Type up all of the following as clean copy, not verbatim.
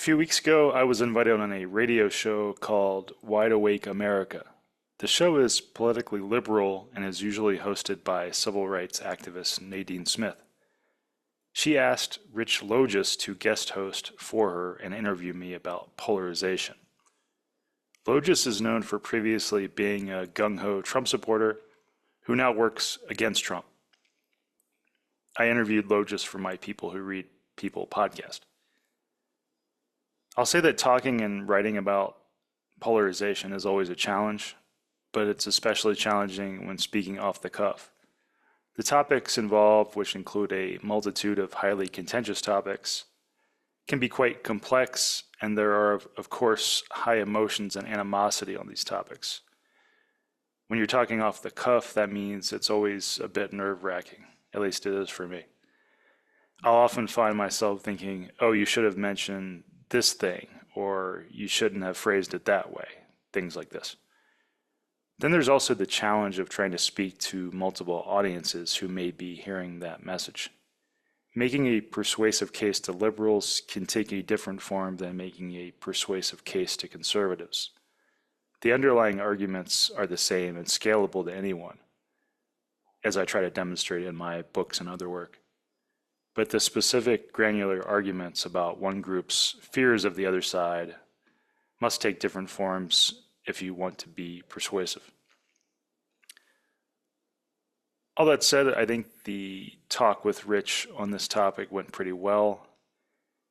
few weeks ago, I was invited on a radio show called Wide Awake America. The show is politically liberal and is usually hosted by civil rights activist Nadine Smith. She asked Rich Logis to guest host for her and interview me about polarization. Logis is known for previously being a gung-ho Trump supporter who now works against Trump. I interviewed Logis for my People Who Read People podcast. I'll say that talking and writing about polarization is always a challenge, but it's especially challenging when speaking off the cuff. The topics involved, which include a multitude of highly contentious topics, can be quite complex, and there are, of course, high emotions and animosity on these topics. When you're talking off the cuff, that means it's always a bit nerve-wracking. At least it is for me. I'll often find myself thinking, oh, you should have mentioned this thing, or you shouldn't have phrased it that way, things like this. Then there's also the challenge of trying to speak to multiple audiences who may be hearing that message. Making a persuasive case to liberals can take a different form than making a persuasive case to conservatives. The underlying arguments are the same and scalable to anyone, as I try to demonstrate in my books and other work. But the specific granular arguments about one group's fears of the other side must take different forms if you want to be persuasive. All that said, I think the talk with Rich on this topic went pretty well.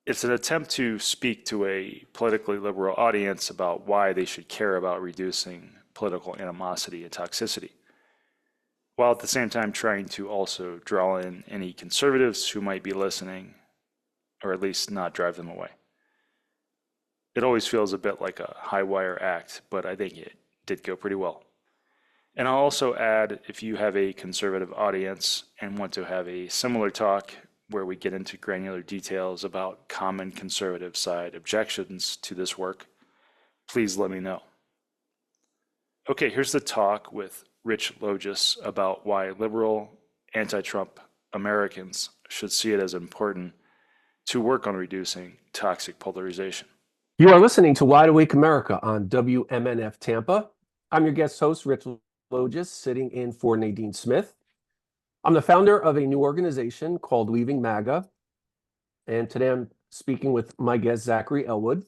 It's an attempt to speak to a politically liberal audience about why they should care about reducing political animosity and toxicity, while at the same time trying to also draw in any conservatives who might be listening, or at least not drive them away. It always feels a bit like a high wire act, but I think it did go pretty well. And I'll also add, if you have a conservative audience and want to have a similar talk where we get into granular details about common conservative side objections to this work, please let me know. Okay, here's the talk with Rich Logis about why liberal, anti-Trump Americans should see it as important to work on reducing toxic polarization. You are listening to Wide Awake America on WMNF Tampa. I'm your guest host, Rich Logis, sitting in for Nadine Smith. I'm the founder of a new organization called Leaving MAGA, and today I'm speaking with my guest, Zachary Elwood.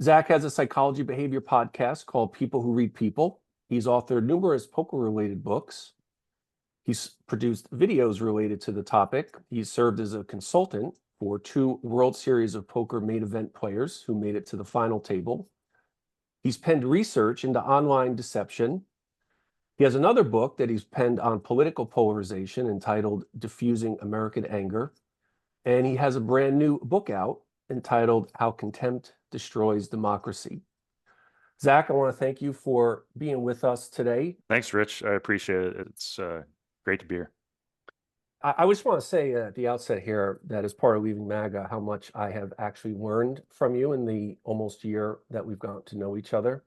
Zach has a psychology behavior podcast called People Who Read People. He's authored numerous poker-related books. He's produced videos related to the topic. He's served as a consultant for 2 World Series of Poker main event players who made it to the final table. He's penned research into online deception. He has another book that he's penned on political polarization entitled Diffusing American Anger. And he has a brand new book out entitled How Contempt Destroys Democracy. Zach, I want to thank you for being with us today. Thanks, Rich. I appreciate it. It's great to be here. I just want to say at the outset here that as part of Leaving MAGA, how much I have actually learned from you in the almost year that we've gotten to know each other.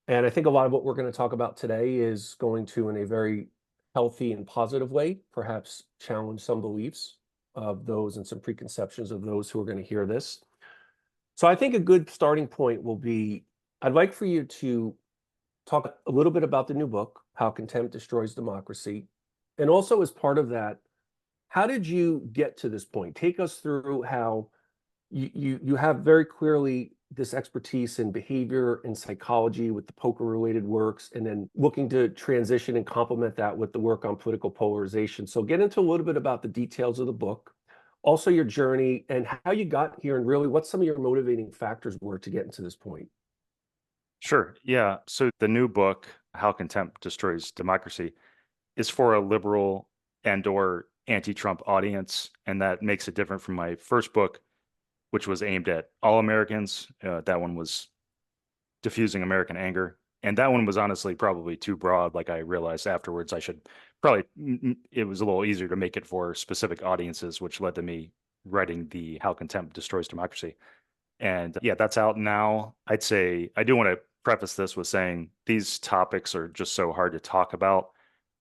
And I think a lot of what we're going to talk about today is going to, in a very healthy and positive way, perhaps challenge some beliefs of those and some preconceptions of those who are going to hear this. So I think a good starting point will be, I'd like for you to talk a little bit about the new book, How Contempt Destroys Democracy. And also as part of that, how did you get to this point? Take us through how you have very clearly this expertise in behavior and psychology with the poker-related works, and then looking to transition and complement that with the work on political polarization. So get into a little bit about the details of the book, also your journey and how you got here, and really what some of your motivating factors were to get into this point. Sure. Yeah. So the new book, How Contempt Destroys Democracy, is for a liberal and/or anti-Trump audience, and that makes it different from my first book, which was aimed at all Americans. That one was Diffusing American Anger, and that one was honestly probably too broad. Like I realized afterwards, I should probably it was a little easier to make it for specific audiences, which led to me writing the How Contempt Destroys Democracy. And yeah, that's out now. I'd say I do want to preface this with saying these topics are just so hard to talk about.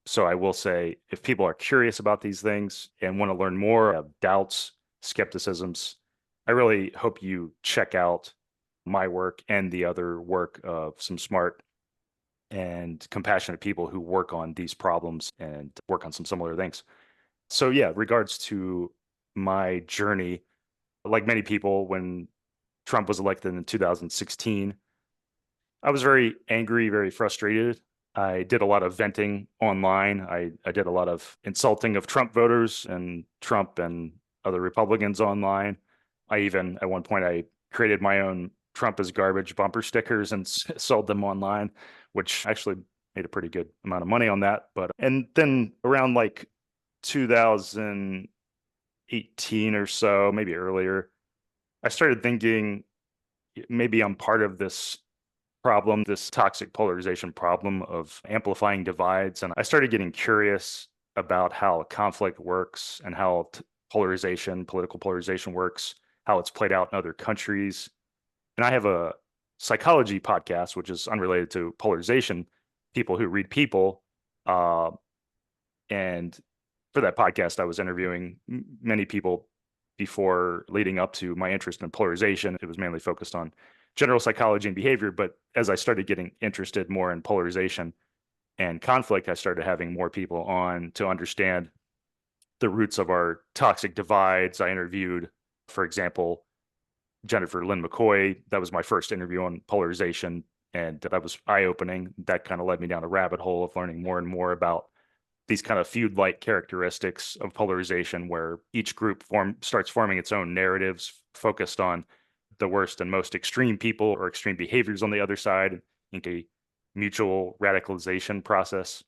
So I will say, if people are curious about these things and want to learn more, have doubts, skepticisms, I really hope you check out my work and the other work of some smart and compassionate people who work on these problems and work on some similar things. So, yeah, regards to my journey, like many people, when Trump was elected in 2016, I was very angry, very frustrated. I did a lot of venting online. I did a lot of insulting of Trump voters and Trump and other Republicans online. I even, at one point, I created my own Trump is garbage bumper stickers and sold them online, which actually made a pretty good amount of money on that. And then around like 2018 or so, maybe earlier, I started thinking maybe I'm part of this problem, this toxic polarization problem of amplifying divides. And I started getting curious about how conflict works and how polarization, political polarization works, how it's played out in other countries. And I have a psychology podcast, which is unrelated to polarization, people who read people. Uh, and for that podcast, I was interviewing many people before leading up to my interest in polarization. It was mainly focused on general psychology and behavior. But as I started getting interested more in polarization and conflict, I started having more people on to understand the roots of our toxic divides. I interviewed, for example, Jennifer Lynn McCoy. That was my first interview on polarization. And that was eye opening. That kind of led me down a rabbit hole of learning more and more about these kind of feud-like characteristics of polarization, where each group starts forming its own narratives focused on the worst and most extreme people or extreme behaviors on the other side, into a mutual radicalization process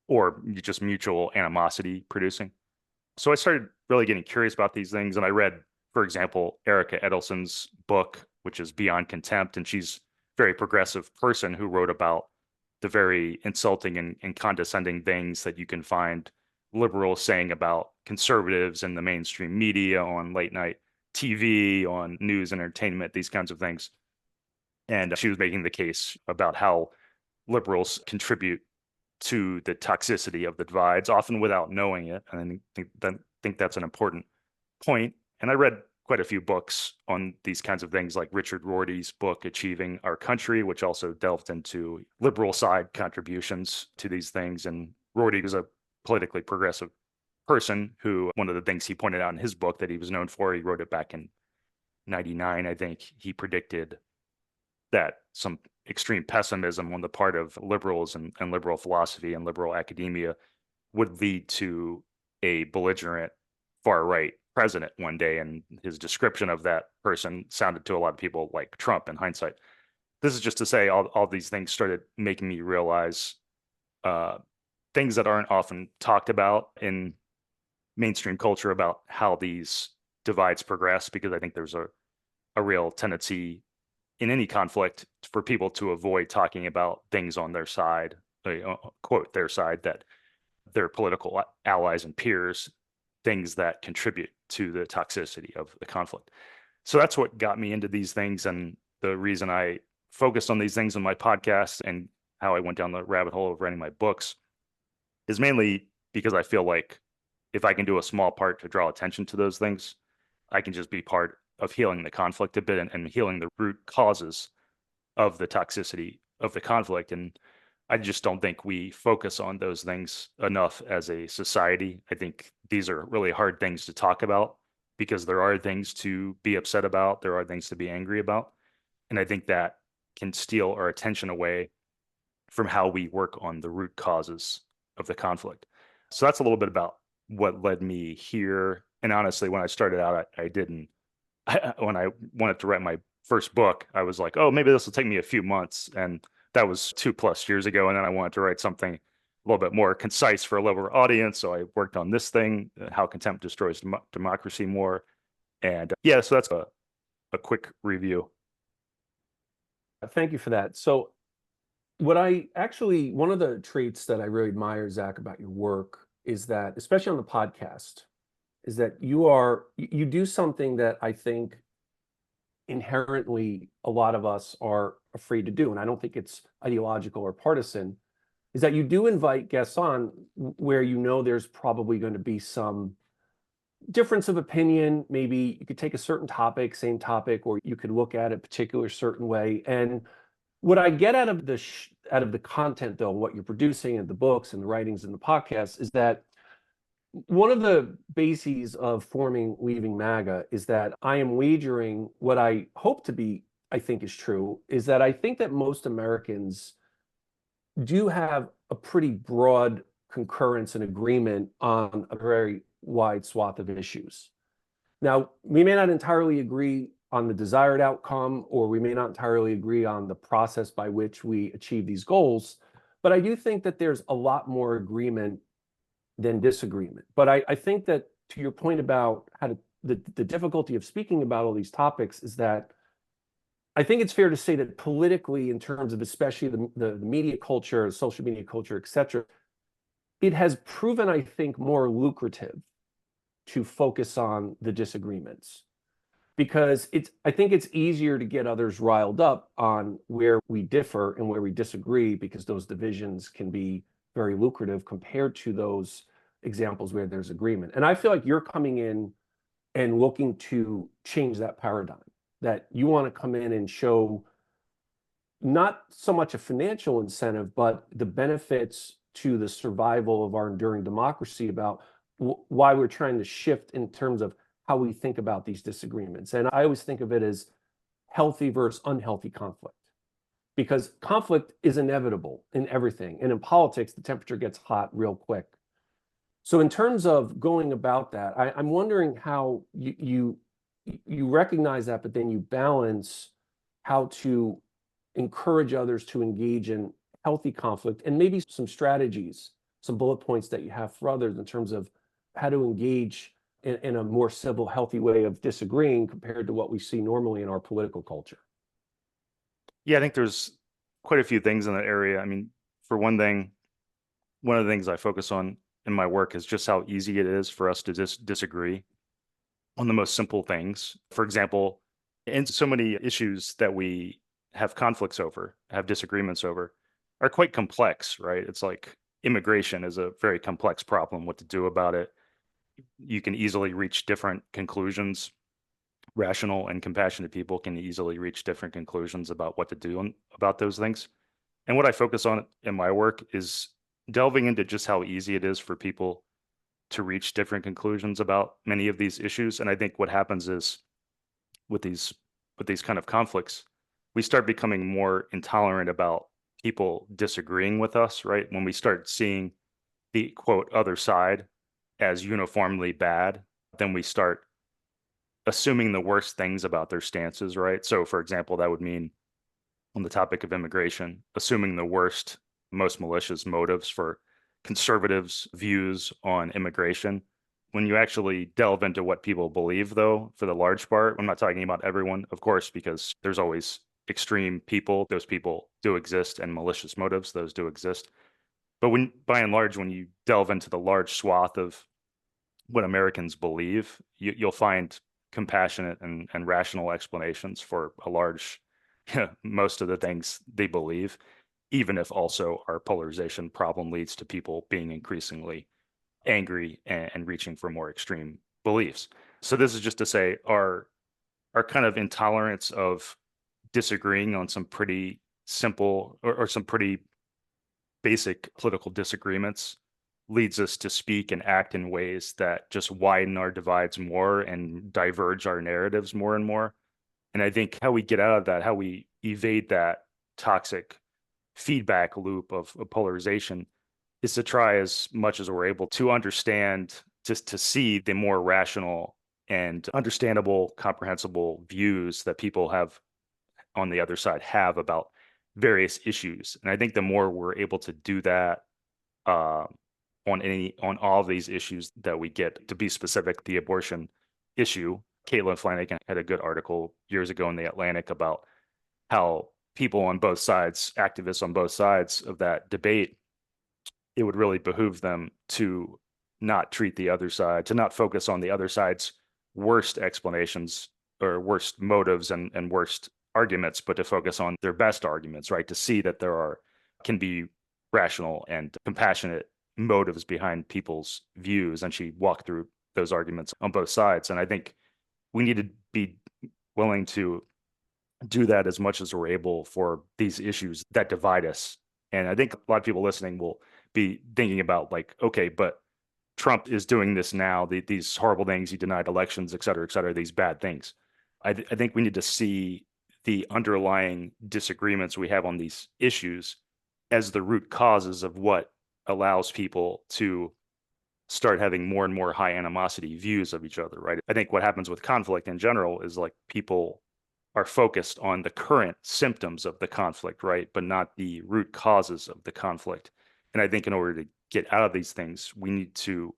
or just mutual animosity producing. So I started really getting curious about these things, and I read, for example, Erica Edelson's book, which is Beyond Contempt, and she's a very progressive person who wrote about the very insulting and condescending things that you can find liberals saying about conservatives in the mainstream media, on late night TV, on news and entertainment, these kinds of things. And she was making the case about how liberals contribute to the toxicity of the divides, often without knowing it. And I think that's an important point. And I read quite a few books on these kinds of things, like Richard Rorty's book, Achieving Our Country, which also delved into liberal side contributions to these things. And Rorty was a politically progressive person who, one of the things he pointed out in his book that he was known for, he wrote it back in 99, I think, he predicted that some extreme pessimism on the part of liberals and liberal philosophy and liberal academia would lead to a belligerent far right president one day. And his description of that person sounded to a lot of people like Trump in hindsight. This is just to say all these things started making me realize uh, things that aren't often talked about in mainstream culture about how these divides progress, because I think there's a real tendency in any conflict for people to avoid talking about things on their side, quote, their side, that their political allies and peers, things that contribute to the toxicity of the conflict. So that's what got me into these things. And the reason I focused on these things in my podcast and how I went down the rabbit hole of writing my books is mainly because I feel like if I can do a small part to draw attention to those things, I can just be part of healing the conflict a bit and healing the root causes of the toxicity of the conflict. And I just don't think we focus on those things enough as a society. I think these are really hard things to talk about because there are things to be upset about, there are things to be angry about. And I think that can steal our attention away from how we work on the root causes of the conflict. So that's a little bit about what led me here. And honestly, when I started out, I didn't. When I wanted to write my first book, I was like, oh, maybe this will take me a few months. And that was 2+ years ago. And then I wanted to write something a little bit more concise for a liberal audience. So I worked on this thing, How Contempt Destroys Democracy More. And yeah, so that's a quick review. Thank you for that. So one of the traits that I really admire, Zach, about your work is that, especially on the podcast, is that you do something that I think inherently a lot of us are afraid to do. And I don't think it's ideological or partisan, is that you do invite guests on where you know there's probably going to be some difference of opinion. Maybe you could take a certain topic, same topic, or you could look at it a particular certain way. And what I get out of the content, though, what you're producing and the books and the writings and the podcasts, is that one of the bases of forming Leaving MAGA is that I am wagering what I hope to be, I think is true, is that I think that most Americans do have a pretty broad concurrence and agreement on a very wide swath of issues. Now, we may not entirely agree on the desired outcome, or we may not entirely agree on the process by which we achieve these goals, but I do think that there's a lot more agreement than disagreement. But I think that, to your point about the difficulty of speaking about all these topics, is that I think it's fair to say that politically, in terms of especially the media culture, social media culture, et cetera, it has proven, I think, more lucrative to focus on the disagreements, because I think it's easier to get others riled up on where we differ and where we disagree, because those divisions can be very lucrative compared to those examples where there's agreement. And I feel like you're coming in and looking to change that paradigm, that you want to come in and show not so much a financial incentive, but the benefits to the survival of our enduring democracy, about why we're trying to shift in terms of how we think about these disagreements. And I always think of it as healthy versus unhealthy conflict, because conflict is inevitable in everything. And in politics, the temperature gets hot real quick. So in terms of going about that, I'm wondering how you recognize that, but then you balance how to encourage others to engage in healthy conflict, and maybe some strategies, some bullet points that you have for others in terms of how to engage in a more civil, healthy way of disagreeing compared to what we see normally in our political culture. Yeah, I think there's quite a few things in that area. I mean, for one thing, one of the things I focus on in my work is just how easy it is for us to disagree on the most simple things. For example, and so many issues that we have conflicts over, have disagreements over, are quite complex, right? It's like immigration is a very complex problem, what to do about it. You can easily reach different conclusions. Rational and compassionate people can easily reach different conclusions about what to do about those things. And what I focus on in my work is delving into just how easy it is for people to reach different conclusions about many of these issues. And I think what happens is, with these kind of conflicts, we start becoming more intolerant about people disagreeing with us, right? When we start seeing the quote other side as uniformly bad, then we start assuming the worst things about their stances, right? So for example, that would mean, on the topic of immigration, assuming the worst, most malicious motives for conservatives' views on immigration. When you actually delve into what people believe, though, for the large part, I'm not talking about everyone, of course, because there's always extreme people. Those people do exist, and malicious motives, those do exist. But by and large, when you delve into the large swath of what Americans believe, you'll find compassionate and rational explanations for a large, most of the things they believe, even if also our polarization problem leads to people being increasingly angry and reaching for more extreme beliefs. So this is just to say our kind of intolerance of disagreeing on some pretty simple or some pretty basic political disagreements leads us to speak and act in ways that just widen our divides more and diverge our narratives more and more. And I think how we get out of that, how we evade that toxic feedback loop of polarization, is to try as much as we're able to understand, just to see the more rational and understandable, comprehensible views that people have on the other side have about various issues. And I think the more we're able to do that uh, on all of these issues that we get, to be specific, the abortion issue, Caitlin Flanagan had a good article years ago in the Atlantic about how people on both sides, activists on both sides of that debate, it would really behoove them to not treat the other side, to not focus on the other side's worst explanations or worst motives and worst arguments, but to focus on their best arguments, right? To see that can be rational and compassionate motives behind people's views. And she walked through those arguments on both sides. And I think we need to be willing to do that as much as we're able for these issues that divide us. And I think a lot of people listening will be thinking about like, okay, but Trump is doing this now, these horrible things, he denied elections, et cetera, these bad things. I think we need to see the underlying disagreements we have on these issues as the root causes of what allows people to start having more and more high animosity views of each other, right? I think what happens with conflict in general is like people are focused on the current symptoms of the conflict, right? But not the root causes of the conflict. And I think in order to get out of these things, we need to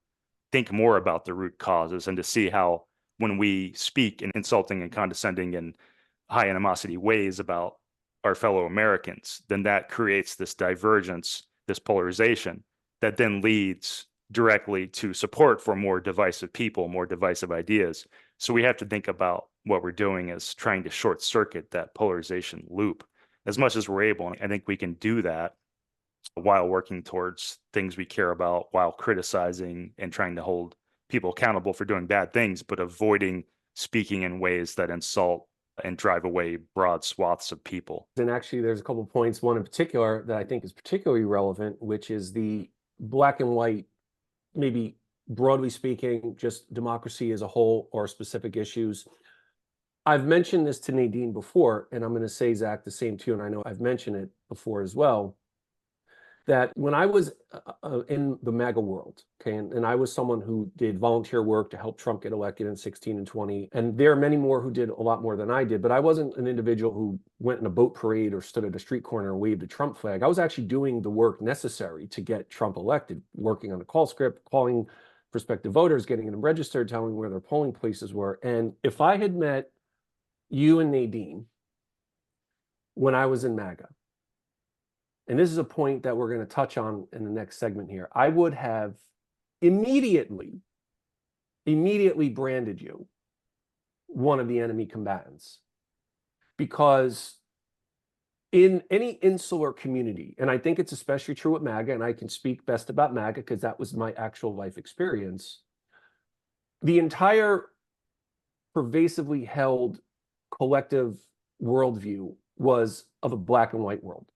think more about the root causes and to see how when we speak in insulting and condescending and high animosity ways about our fellow Americans, then that creates this divergence, this polarization that then leads directly to support for more divisive people, more divisive ideas. So we have to think about what we're doing as trying to short circuit that polarization loop as much as we're able. And I think we can do that while working towards things we care about, while criticizing and trying to hold people accountable for doing bad things, but avoiding speaking in ways that insult and drive away broad swaths of people. And actually, there's a couple of points, one in particular that I think is particularly relevant, which is the black and white, maybe broadly speaking, just democracy as a whole or specific issues. I've mentioned this to Nadine before, and I'm going to say, Zach, the same to you, and I know I've mentioned it before as well, that when I was in the MAGA world, okay, and I was someone who did volunteer work to help Trump get elected in 16 and 20, and there are many more who did a lot more than I did, but I wasn't an individual who went in a boat parade or stood at a street corner and waved a Trump flag. I was actually doing the work necessary to get Trump elected, working on a call script, calling prospective voters, getting them registered, telling where their polling places were. And if I had met you and Nadine when I was in MAGA, and this is a point that we're going to touch on in the next segment here, I would have immediately branded you one of the enemy combatants. Because in any insular community, and I think it's especially true at MAGA, and I can speak best about MAGA because that was my actual life experience, the entire pervasively held collective worldview was of a black and white world.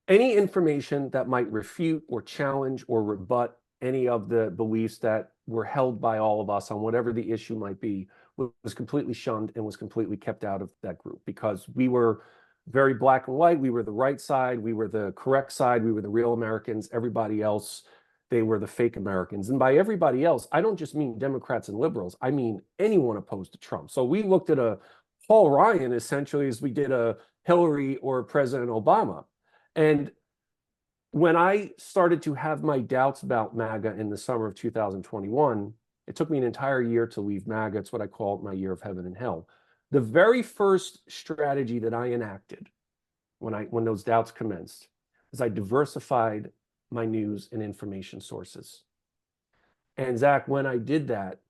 Any information that might refute or challenge or rebut any of the beliefs that were held by all of us on whatever the issue might be was completely shunned and was completely kept out of that group, because we were very black and white. We were the right side. We were the correct side. We were the real Americans. Everybody else, they were the fake Americans. And by everybody else, I don't just mean Democrats and liberals. I mean anyone opposed to Trump. So we looked at a Paul Ryan essentially as we did a Hillary or President Obama. And when I started to have my doubts about MAGA in the summer of 2021, it took me an entire year to leave MAGA. It's what I call my year of heaven and hell. The very first strategy that I enacted when those doubts commenced is I diversified my news and information sources. And Zach, when I did that,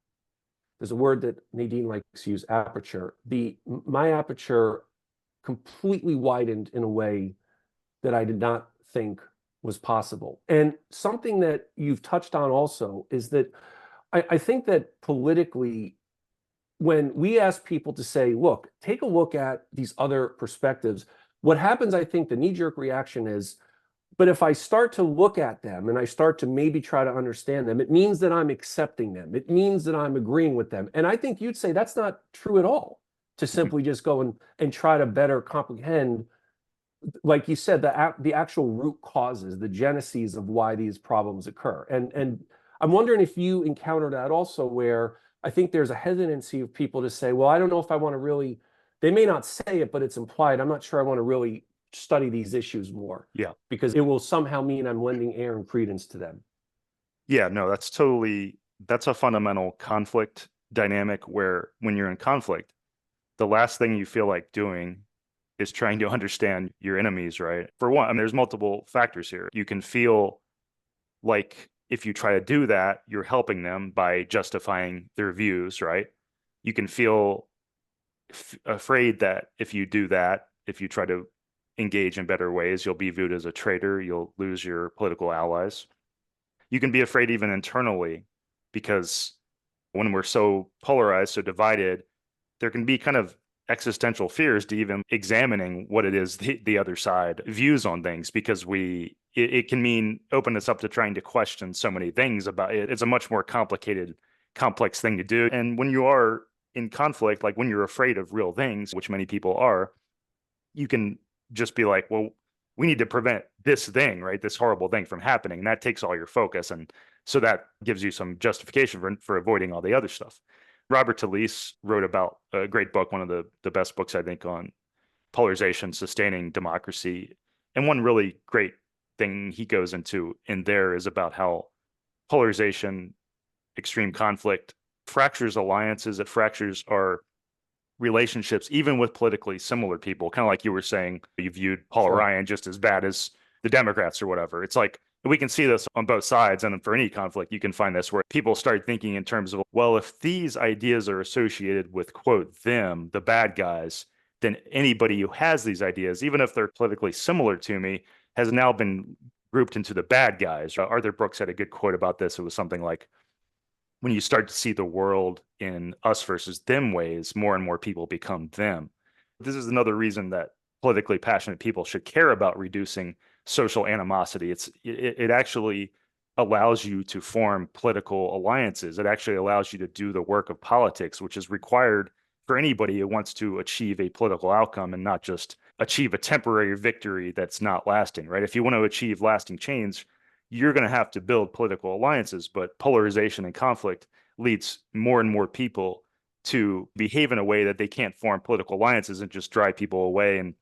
there's a word that Nadine likes to use, aperture. My aperture completely widened in a way that I did not think was possible. And something that you've touched on also is that I think that politically, when we ask people to say, look, take a look at these other perspectives, what happens, I think the knee-jerk reaction is, but if I start to look at them and I start to maybe try to understand them, it means that I'm accepting them. It means that I'm agreeing with them. And I think you'd say that's not true at all, to simply just go and try to better comprehend, like you said, the actual root causes, the genesis of why these problems occur. And I'm wondering if you encounter that also, where I think there's a hesitancy of people to say, well, I don't know if I want to really, they may not say it, but it's implied. I'm not sure I want to really study these issues more. Yeah. Because it will somehow mean I'm lending air and credence to them. Yeah, no, that's a fundamental conflict dynamic where when you're in conflict, the last thing you feel like doing is trying to understand your enemies, right? For one, I mean, there's multiple factors here. You can feel like if you try to do that, you're helping them by justifying their views, right? You can feel afraid that if you do that, if you try to engage in better ways, you'll be viewed as a traitor, you'll lose your political allies. You can be afraid even internally because when we're so polarized, so divided, there can be kind of existential fears to even examining what it is the other side views on things, because it can mean open us up to trying to question so many things about it. It's a much more complicated, complex thing to do. And when you are in conflict, like when you're afraid of real things, which many people are, you can just be like, well, we need to prevent this thing, right? This horrible thing from happening. And that takes all your focus. And so that gives you some justification for avoiding all the other stuff. Robert Talisse wrote about a great book, one of the best books, I think, on polarization, sustaining democracy. And one really great thing he goes into in there is about how polarization, extreme conflict fractures alliances, it fractures our relationships, even with politically similar people. Kind of like you were saying, you viewed Paul Sure. Ryan just as bad as the Democrats or whatever. It's like we can see this on both sides. And for any conflict, you can find this where people start thinking in terms of, well, if these ideas are associated with, quote, them, the bad guys, then anybody who has these ideas, even if they're politically similar to me, has now been grouped into the bad guys. Arthur Brooks had a good quote about this. It was something like, when you start to see the world in us versus them ways, more and more people become them. This is another reason that politically passionate people should care about reducing social animosity. It actually allows you to form political alliances. It actually allows you to do the work of politics, which is required for anybody who wants to achieve a political outcome and not just achieve a temporary victory that's not lasting, right? If you want to achieve lasting change, you're going to have to build political alliances, but polarization and conflict leads more and more people to behave in a way that they can't form political alliances and just drive people away and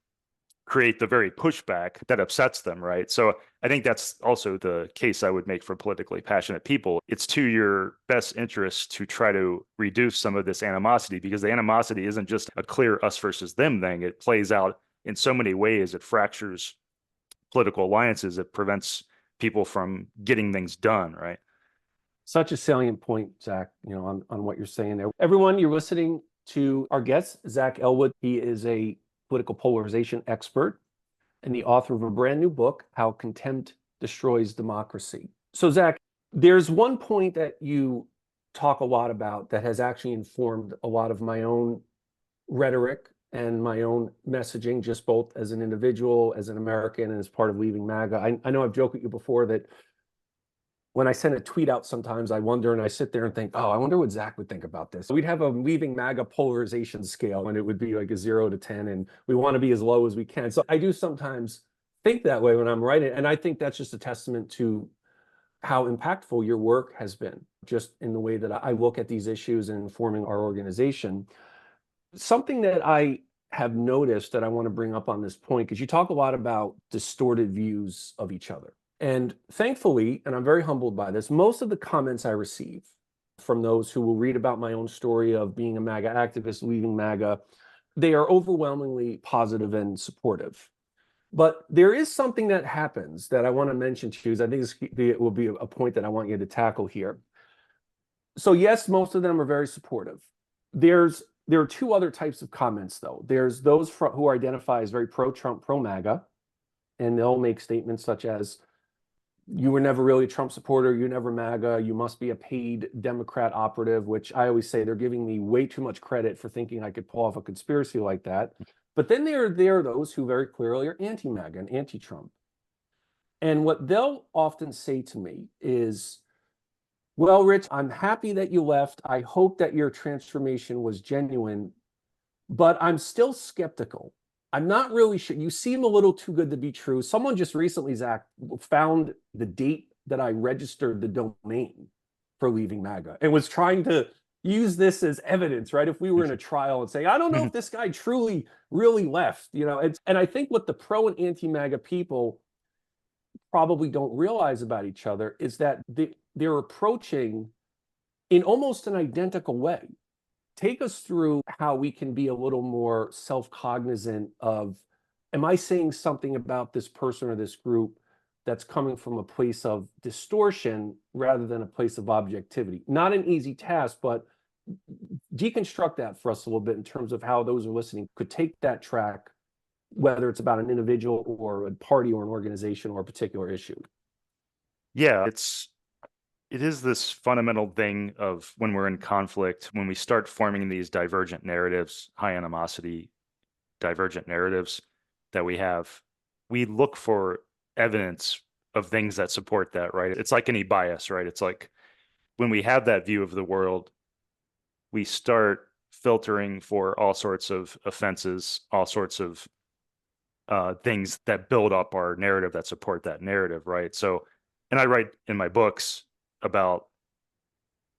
create the very pushback that upsets them, right? So I think that's also the case I would make for politically passionate people. It's to your best interest to try to reduce some of this animosity, because the animosity isn't just a clear us versus them thing. It plays out in so many ways. It fractures political alliances. It prevents people from getting things done, right? Such a salient point, Zach, on what you're saying there. Everyone, you're listening to our guest, Zach Elwood. He is a political polarization expert and the author of a brand new book, How Contempt Destroys Democracy. So, Zach, there's one point that you talk a lot about that has actually informed a lot of my own rhetoric and my own messaging, just both as an individual, as an American, and as part of Leaving MAGA. I know I've joked with you before that when I send a tweet out, sometimes I wonder and I sit there and think, oh, I wonder what Zach would think about this. We'd have a Leaving MAGA polarization scale and it would be like a 0 to 10, and we want to be as low as we can. So I do sometimes think that way when I'm writing. And I think that's just a testament to how impactful your work has been, just in the way that I look at these issues and informing our organization. Something that I have noticed that I want to bring up on this point, because you talk a lot about distorted views of each other. And thankfully, and I'm very humbled by this, most of the comments I receive from those who will read about my own story of being a MAGA activist, leaving MAGA, they are overwhelmingly positive and supportive. But there is something that happens that I want to mention to you, because I think it will be a point that I want you to tackle here. So yes, most of them are very supportive. There are two other types of comments, though. There's those who identify as very pro-Trump, pro-MAGA, and they'll make statements such as, you were never really a Trump supporter, you never MAGA, you must be a paid Democrat operative, which I always say they're giving me way too much credit for thinking I could pull off a conspiracy like that. But then there are those who very clearly are anti-MAGA and anti-Trump. And what they'll often say to me is, well, Rich, I'm happy that you left. I hope that your transformation was genuine, but I'm still skeptical. I'm not really sure. You seem a little too good to be true. Someone just recently, Zach, found the date that I registered the domain for Leaving MAGA and was trying to use this as evidence, right? If we were in a trial and say, I don't know if this guy truly, really left, and I think what the pro and anti-MAGA people probably don't realize about each other is that they're approaching in almost an identical way. Take us through how we can be a little more self-cognizant of, am I saying something about this person or this group that's coming from a place of distortion rather than a place of objectivity? Not an easy task, but deconstruct that for us a little bit in terms of how those who are listening could take that track, whether it's about an individual or a party or an organization or a particular issue. Yeah, it's It is this fundamental thing of when we're in conflict, when we start forming these divergent narratives, high animosity, divergent narratives that we look for evidence of things that support that, right? It's like any bias, right? It's like when we have that view of the world, we start filtering for all sorts of offenses, all sorts of things that build up our narrative that support that narrative, right? So, and I write in my books about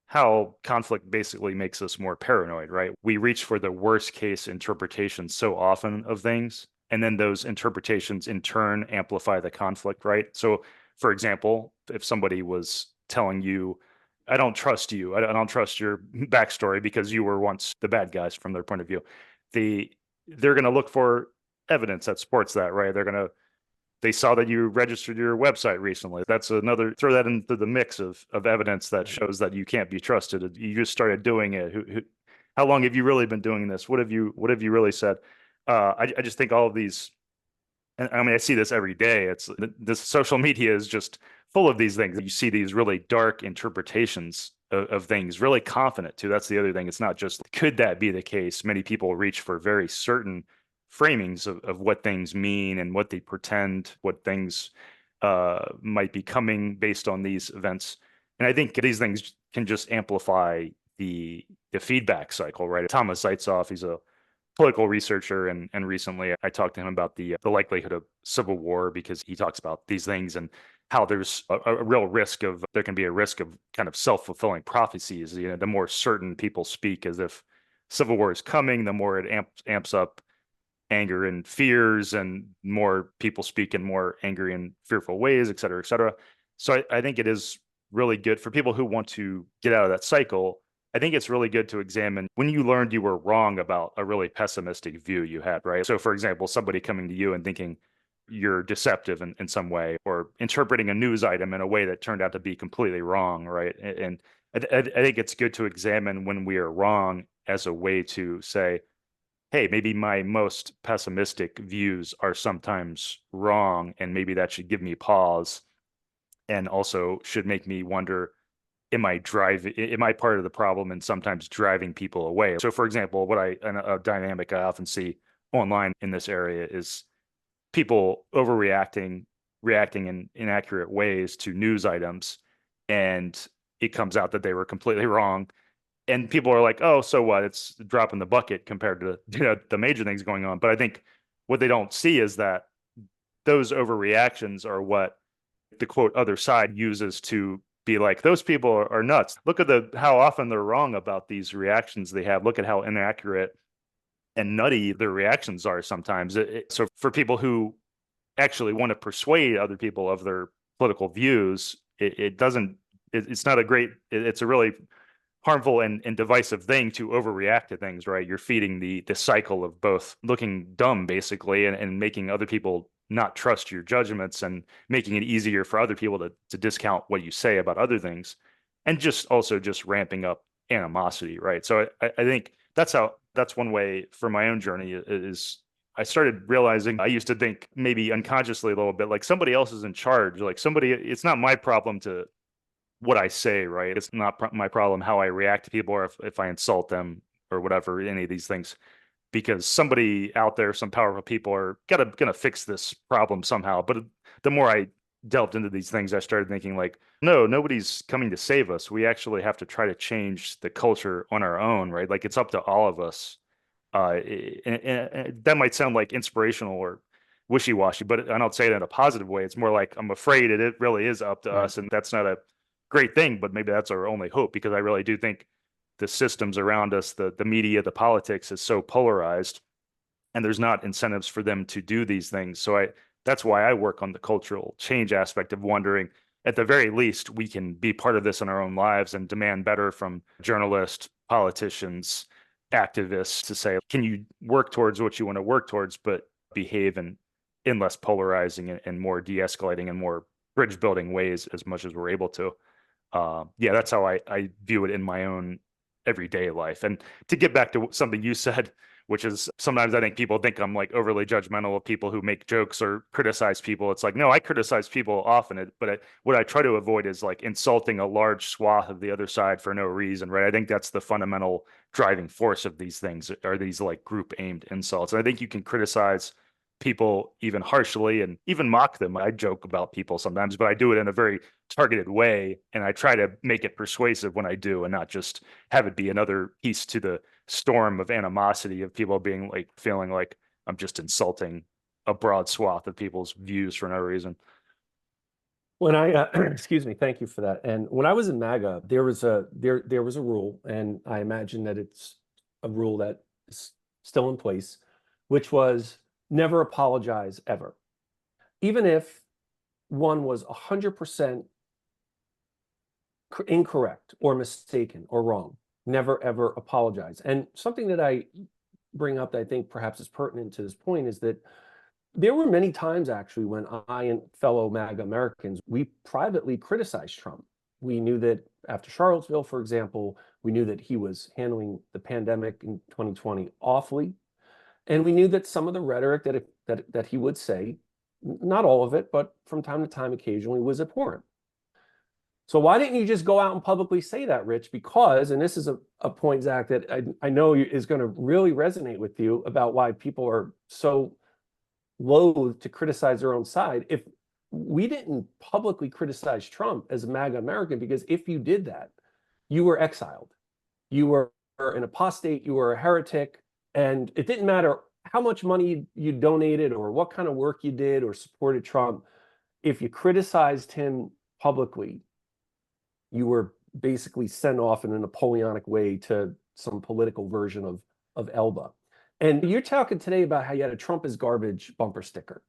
how conflict basically makes us more paranoid, right? We reach for the worst case interpretations so often of things, and then those interpretations in turn amplify the conflict, right? So, for example, if somebody was telling you, I don't trust you, I don't trust your backstory because you were once the bad guys from their point of view, the they're going to look for evidence that supports that, right? They saw that you registered your website recently. That's another, throw that into the mix of evidence that Right. shows that you can't be trusted. You just started doing it. How long have you really been doing this? What have you really said? I just think all of these, and I mean, I see this every day. It's this social media is just full of these things. You see these really dark interpretations of things, really confident too. That's the other thing. It's not just could that be the case? Many people reach for very certain framings of what things mean and what they pretend, what things might be coming based on these events. And I think these things can just amplify the feedback cycle, right? Thomas Zaitzoff, he's a political researcher, and recently I talked to him about the likelihood of civil war because he talks about these things and how there's a real risk of there can be a risk of kind of self-fulfilling prophecies. The more certain people speak as if civil war is coming, the more it amps up anger and fears, and more people speak in more angry and fearful ways, et cetera, et cetera. So I think it is really good for people who want to get out of that cycle. I think it's really good to examine when you learned you were wrong about a really pessimistic view you had, right? So, for example, somebody coming to you and thinking you're deceptive in some way, or interpreting a news item in a way that turned out to be completely wrong, right? And I think it's good to examine when we are wrong as a way to say, hey, maybe my most pessimistic views are sometimes wrong, and maybe that should give me pause and also should make me wonder, am I part of the problem and sometimes driving people away? So, for example, a dynamic I often see online in this area is people overreacting, reacting in inaccurate ways to news items, and it comes out that they were completely wrong, and people are like, "Oh, so what? It's a drop in the bucket compared to the major things going on." But I think what they don't see is that those overreactions are what the quote other side uses to be like, those people are nuts. Look at the how often they're wrong about these reactions they have. Look at how inaccurate and nutty their reactions are sometimes. So for people who actually want to persuade other people of their political views, it doesn't. It's not a great. It's a really harmful and divisive thing to overreact to things, right? You're feeding the cycle of both looking dumb basically, and making other people not trust your judgments, and making it easier for other people to discount what you say about other things, and just also just ramping up animosity, right? So I think that's one way for my own journey is I started realizing I used to think maybe unconsciously a little bit like somebody else is in charge, like somebody, it's not my problem to what I say, right? It's not my problem how I react to people, or if I insult them or whatever, any of these things, because somebody out there, some powerful people are gonna fix this problem somehow. But the more I delved into these things, I started thinking like, no, nobody's coming to save us. We actually have to try to change the culture on our own, right? Like it's up to all of us. And that might sound like inspirational or wishy-washy, but I don't say it in a positive way. It's more like I'm afraid it really is up to Right. us, and that's not a great thing, but maybe that's our only hope, because I really do think the systems around us, the media, the politics is so polarized, and there's not incentives for them to do these things. So that's why I work on the cultural change aspect of wondering, at the very least, we can be part of this in our own lives and demand better from journalists, politicians, activists to say, can you work towards what you want to work towards, but behave in less polarizing and more de-escalating and more bridge building ways as much as we're able to. Yeah, that's how I view it in my own everyday life. And to get back to something you said, which is sometimes I think people think I'm like overly judgmental of people who make jokes or criticize people. It's like, no, I criticize people often, but what I try to avoid is like insulting a large swath of the other side for no reason, right? I think that's the fundamental driving force of these things are these like group aimed insults. And I think you can criticize people even harshly and even mock them. I joke about people sometimes, but I do it in a very targeted way. And I try to make it persuasive when I do and not just have it be another piece to the storm of animosity of people being like feeling like I'm just insulting a broad swath of people's views for no reason. When I excuse me, thank you for that. And when I was in MAGA, there was a rule, and I imagine that it's a rule that is still in place, which was never apologize ever. Even if one was 100% incorrect or mistaken or wrong, never ever apologize. And something that I bring up that I think perhaps is pertinent to this point is that there were many times actually when I and fellow MAGA Americans, we privately criticized Trump. We knew that after Charlottesville, for example, we knew that he was handling the pandemic in 2020 awfully. And we knew that some of the rhetoric that he would say, not all of it, but from time to time, occasionally, was abhorrent. So why didn't you just go out and publicly say that, Rich? Because, and this is a point, Zach, that I know is going to really resonate with you about why people are so loath to criticize their own side. If we didn't publicly criticize Trump as a MAGA American, because if you did that, you were exiled. You were an apostate, you were a heretic, and it didn't matter how much money you donated or what kind of work you did or supported Trump. If you criticized him publicly, you were basically sent off in a Napoleonic way to some political version of Elba. And you're talking today about how you had a Trump is garbage bumper sticker.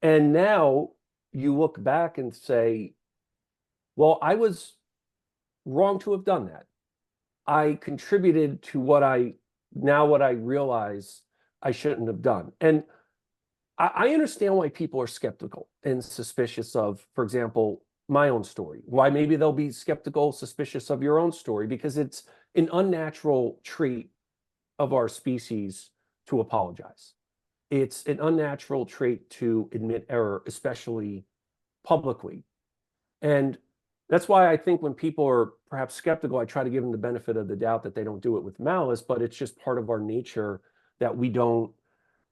And now you look back and say, well, I was wrong to have done that. I contributed to what I realize I shouldn't have done. And I understand why people are skeptical and suspicious of, for example, my own story. Why maybe they'll be skeptical, suspicious of your own story, because it's an unnatural trait of our species to apologize. It's an unnatural trait to admit error, especially publicly. And that's why I think when people are perhaps skeptical, I try to give them the benefit of the doubt that they don't do it with malice, but it's just part of our nature that we don't,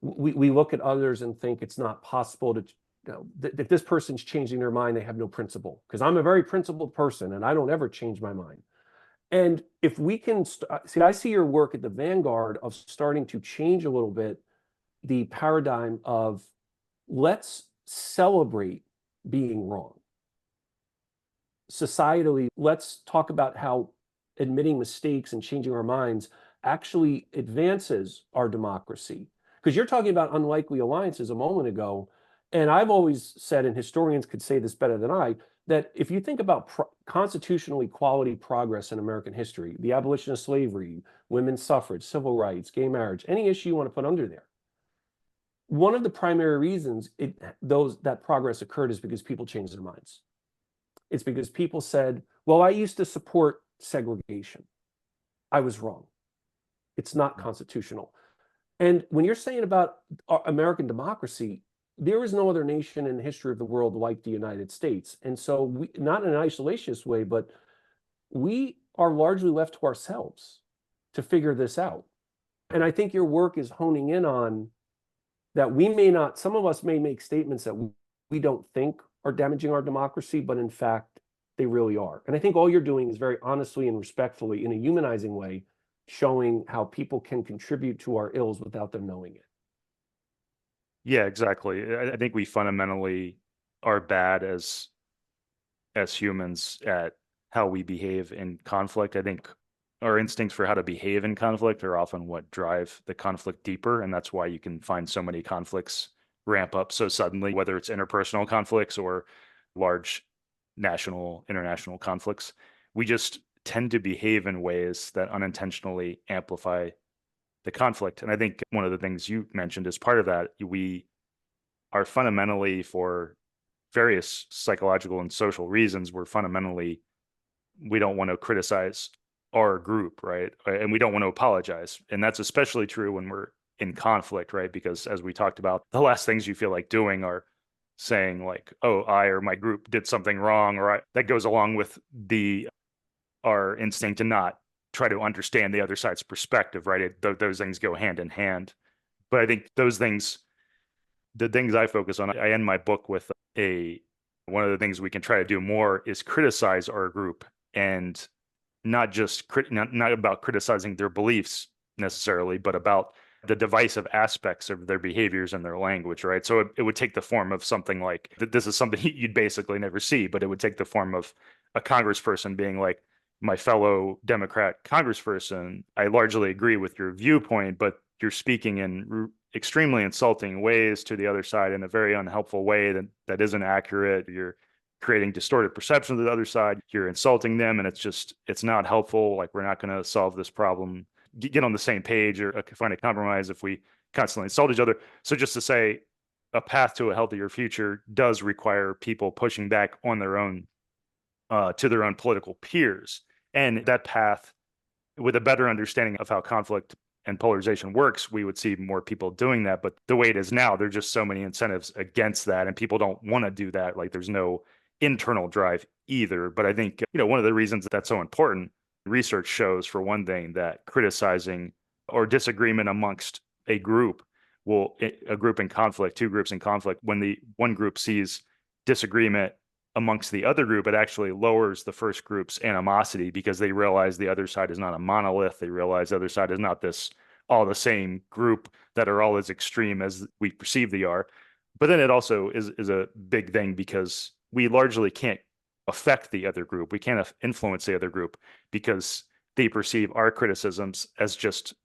we look at others and think it's not possible to, if this person's changing their mind, they have no principle. Because I'm a very principled person and I don't ever change my mind. And if we can see, I see your work at the vanguard of starting to change a little bit the paradigm of let's celebrate being wrong. Societally, let's talk about how admitting mistakes and changing our minds actually advances our democracy. Because you're talking about unlikely alliances a moment ago. And I've always said, and historians could say this better than I, that if you think about constitutional equality progress in American history, the abolition of slavery, women's suffrage, civil rights, gay marriage, any issue you want to put under there, one of the primary reasons that progress occurred is because people changed their minds. It's because people said, well, I used to support segregation. I was wrong. It's not constitutional. And when you're saying about American democracy, there is no other nation in the history of the world like the United States. And so we, not in an isolationist way, but we are largely left to ourselves to figure this out. And I think your work is honing in on that we may not, some of us may make statements that we don't think are damaging our democracy, but in fact, they really are. And I think all you're doing is very honestly and respectfully, in a humanizing way, showing how people can contribute to our ills without them knowing it. Yeah, exactly. I think we fundamentally are bad as humans at how we behave in conflict. I think our instincts for how to behave in conflict are often what drive the conflict deeper, and that's why you can find so many conflicts ramp up so suddenly, whether it's interpersonal conflicts or large national, international conflicts. We just tend to behave in ways that unintentionally amplify the conflict. And I think one of the things you mentioned is part of that. We are fundamentally, for various psychological and social reasons, we don't want to criticize our group, right? And we don't want to apologize. And that's especially true when we're in conflict, right? Because as we talked about, the last things you feel like doing are saying like, oh, I or my group did something wrong, or that goes along with the our instinct to not try to understand the other side's perspective, right? Those things go hand in hand. But I think those things, the things I focus on, I end my book with a one of the things we can try to do more is criticize our group, and not just not about criticizing their beliefs necessarily, but about the divisive aspects of their behaviors and their language, right? So it would take the form of something like this is something you'd basically never see, but it would take the form of a congressperson being like, my fellow Democrat congressperson, I largely agree with your viewpoint, but you're speaking in extremely insulting ways to the other side in a very unhelpful way that isn't accurate. You're creating distorted perceptions of the other side. You're insulting them, and it's not helpful. Like, we're not going to solve this problem. Get on the same page or find a compromise if we constantly insult each other. So just to say, a path to a healthier future does require people pushing back on their own to their own political peers, and that path, with a better understanding of how conflict and polarization works, we would see more people doing that. But the way it is now, there are just so many incentives against that, and people don't want to do that. Like, there's no internal drive either. But I think, one of the reasons that's so important, research shows, for one thing, that criticizing or disagreement amongst a group a group in conflict, two groups in conflict, when the one group sees disagreement amongst the other group, it actually lowers the first group's animosity, because they realize the other side is not a monolith. They realize the other side is not this all the same group that are all as extreme as we perceive they are. But then it also is a big thing, because we largely can't affect the other group. We can't influence the other group, because they perceive our criticisms as just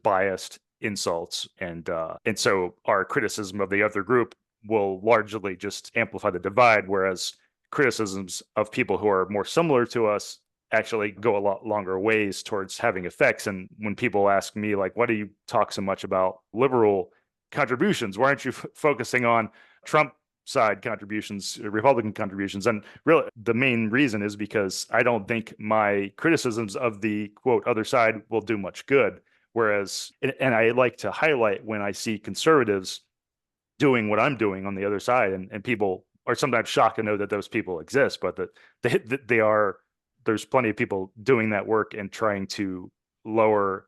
biased insults, and so our criticism of the other group will largely just amplify the divide, whereas criticisms of people who are more similar to us actually go a lot longer ways towards having effects. And when people ask me, like, why do you talk so much about liberal contributions? Why aren't you focusing on Trump side contributions, Republican contributions? And really, the main reason is because I don't think my criticisms of the quote other side will do much good. Whereas, and I like to highlight when I see conservatives doing what I'm doing on the other side, and people are sometimes shocked to know that those people exist, but that they are. There's plenty of people doing that work and trying to lower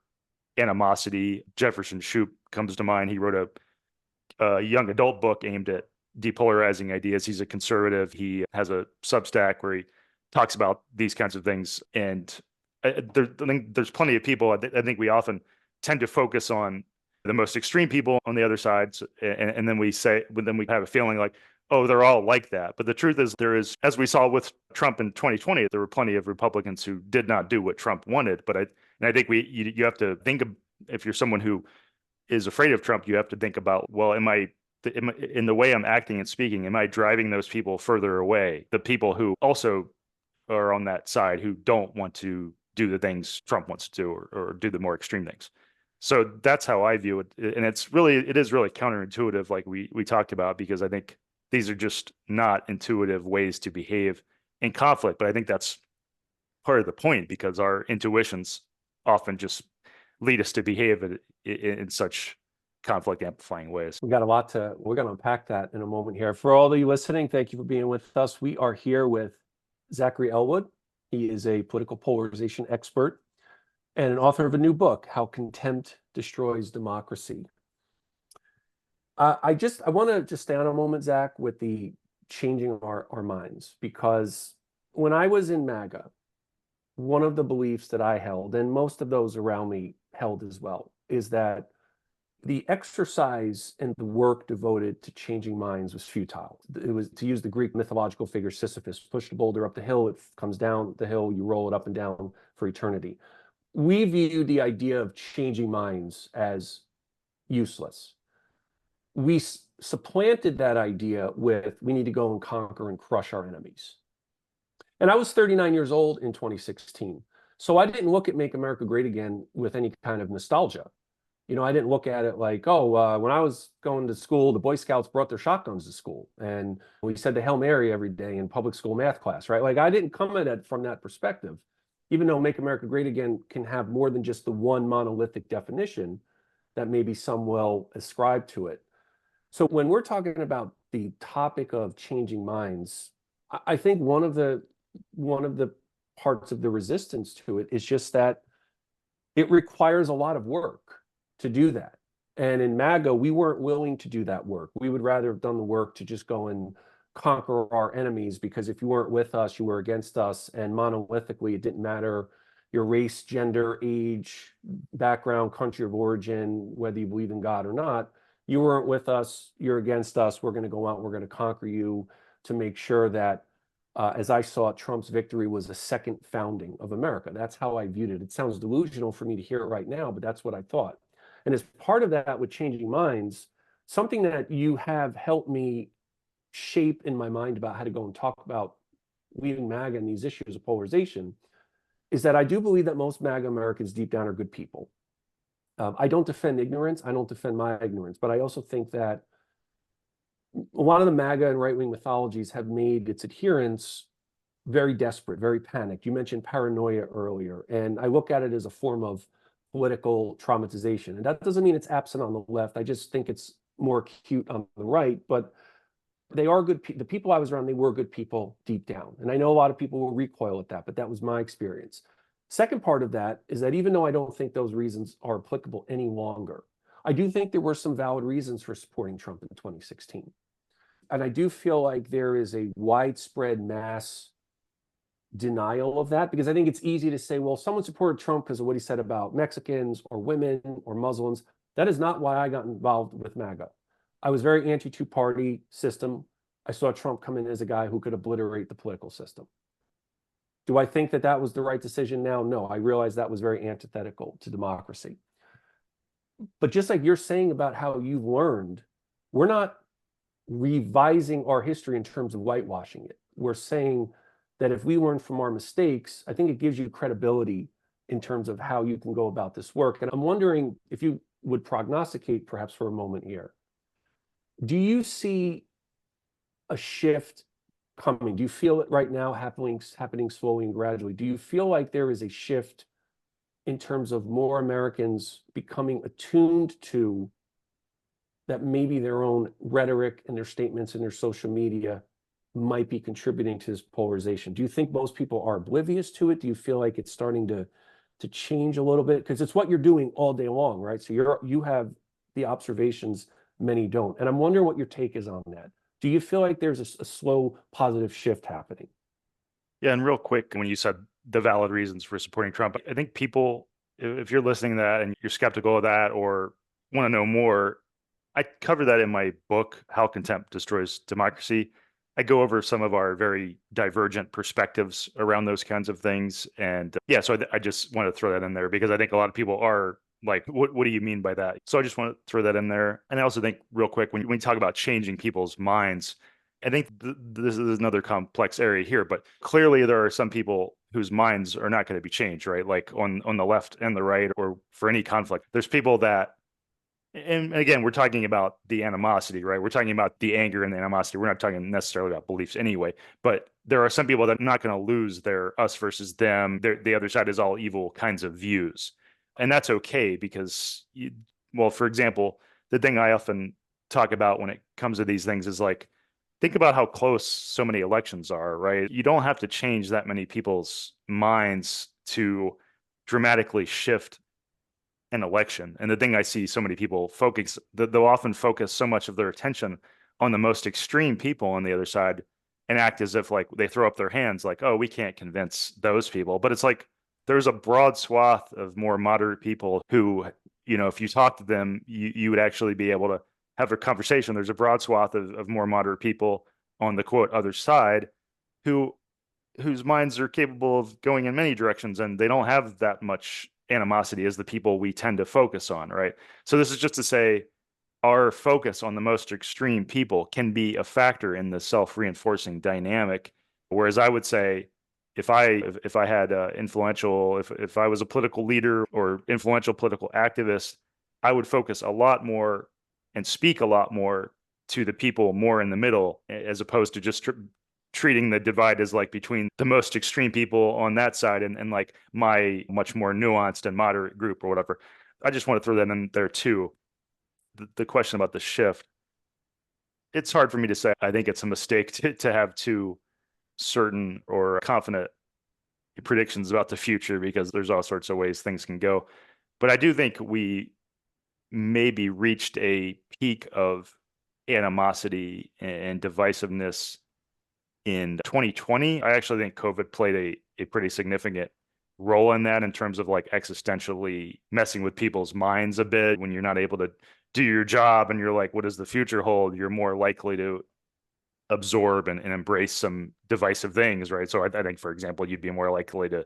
animosity. Jefferson Shoup comes to mind. He wrote a young adult book aimed at depolarizing ideas. He's a conservative. He has a Substack where he talks about these kinds of things. And I think there's plenty of people. I think we often tend to focus on the most extreme people on the other side, and then we have a feeling like, oh, they're all like that. But the truth is, as we saw with Trump in 2020, there were plenty of Republicans who did not do what Trump wanted. But I think you have to think of, if you're someone who is afraid of Trump, you have to think about, well, in the way I'm acting and speaking, am I driving those people further away? The people who also are on that side, who don't want to do the things Trump wants to do, or do the more extreme things. So that's how I view it. And it is really counterintuitive, like we talked about, because I think these are just not intuitive ways to behave in conflict. But I think that's part of the point, because our intuitions often just lead us to behave in such conflict amplifying ways. We're going to unpack that in a moment here. For all of you listening, thank you for being with us. We are here with Zachary Elwood. He is a political polarization expert and an author of a new book, How Contempt Destroys Democracy. I want to just stay on a moment, Zach, with the changing our minds, because when I was in MAGA, one of the beliefs that I held, and most of those around me held as well, is that the exercise and the work devoted to changing minds was futile. It was, to use the Greek mythological figure Sisyphus, push the boulder up the hill, it comes down the hill, you roll it up and down for eternity. We view the idea of changing minds as useless. We supplanted that idea with, we need to go and conquer and crush our enemies. And I was 39 years old in 2016. So I didn't look at Make America Great Again with any kind of nostalgia. I didn't look at it like, oh, when I was going to school, the Boy Scouts brought their shotguns to school, and we said the Hail Mary every day in public school math class, right? Like, I didn't come at it from that perspective. even though Make America Great Again can have more than just the one monolithic definition that maybe some will ascribe to it. So when we're talking about the topic of changing minds, I think one of the parts of the resistance to it is just that it requires a lot of work to do that. And in MAGA, we weren't willing to do that work. We would rather have done the work to just go and conquer our enemies, because if you weren't with us, you were against us. And monolithically, it didn't matter your race, gender, age, background, country of origin, whether you believe in God or not. You weren't with us, you're against us. We're going to go out, we're going to conquer you to make sure that as I saw it, Trump's victory was a second founding of America. That's how I viewed it. It sounds delusional for me to hear it right now, but that's what I thought. And as part of that with changing minds, something that you have helped me shape in my mind about how to go and talk about leaving MAGA and these issues of polarization is that I do believe that most MAGA Americans deep down are good people. I don't defend ignorance. I don't defend my ignorance, but I also think that a lot of the MAGA and right-wing mythologies have made its adherents very desperate, very panicked. You mentioned paranoia earlier, and I look at it as a form of political traumatization. And that doesn't mean it's absent on the left. I just think it's more acute on the right. But they are good. The people I was around, they were good people deep down. And I know a lot of people will recoil at that, but that was my experience. Second part of that is that even though I don't think those reasons are applicable any longer, I do think there were some valid reasons for supporting Trump in 2016. And I do feel like there is a widespread mass denial of that, because I think it's easy to say, well, someone supported Trump because of what he said about Mexicans or women or Muslims. That is not why I got involved with MAGA. I was very anti two-party system. I saw Trump come in as a guy who could obliterate the political system. Do I think that that was the right decision now? No, I realize that was very antithetical to democracy. But just like you're saying about how you've learned, we're not revising our history in terms of whitewashing it. We're saying that if we learn from our mistakes, I think it gives you credibility in terms of how you can go about this work. And I'm wondering if you would prognosticate perhaps for a moment here. Do you see a shift coming? Do you feel it right now happening slowly and gradually? Do you feel like there is a shift in terms of more Americans becoming attuned to that maybe their own rhetoric and their statements and their social media might be contributing to this polarization? Do you think most people are oblivious to it? Do you feel like it's starting to change a little bit? Because it's what you're doing all day long, right? So you have the observations, many don't. And I'm wondering what your take is on that. Do you feel like there's a slow positive shift happening? Yeah, and real quick, when you said the valid reasons for supporting Trump, I think people, if you're listening to that and you're skeptical of that or want to know more, I cover that in my book, How Contempt Destroys Democracy. I go over some of our very divergent perspectives around those kinds of things. And yeah, so I just want to throw that in there because I think a lot of people are like, what do you mean by that? So I just want to throw that in there. And I also think, real quick, when we talk about changing people's minds, I think this is another complex area here, but clearly there are some people whose minds are not going to be changed, right? Like on the left and the right, or for any conflict. There's people that, and again, we're talking about the animosity, right? We're talking about the anger and the animosity. We're not talking necessarily about beliefs anyway. But there are some people that are not going to lose their us versus them. The other side is all evil kinds of views. And that's okay because, well, for example, the thing I often talk about when it comes to these things is like, think about how close so many elections are, right? You don't have to change that many people's minds to dramatically shift an election. And the thing I see so many people focus, they'll often focus so much of their attention on the most extreme people on the other side and act as if like they throw up their hands like, oh, we can't convince those people. But it's like there's a broad swath of more moderate people who, if you talk to them, you would actually be able to have a conversation. There's a broad swath of more moderate people on the quote other side who whose minds are capable of going in many directions and they don't have that much animosity as the people we tend to focus on, right? So this is just to say our focus on the most extreme people can be a factor in the self-reinforcing dynamic. Whereas I would say if I had influential, if I was a political leader or influential political activist, I would focus a lot more and speak a lot more to the people more in the middle as opposed to just treating the divide as like between the most extreme people on that side and like my much more nuanced and moderate group or whatever. I just want to throw that in there too. The question about the shift, it's hard for me to say. I think it's a mistake to have too certain or confident predictions about the future because there's all sorts of ways things can go. But I do think we maybe reached a peak of animosity and divisiveness in 2020. I actually think COVID played a pretty significant role in that in terms of like existentially messing with people's minds a bit. When you're not able to do your job and you're like, what does the future hold? You're more likely to absorb and embrace some divisive things, right? So I think, for example, you'd be more likely to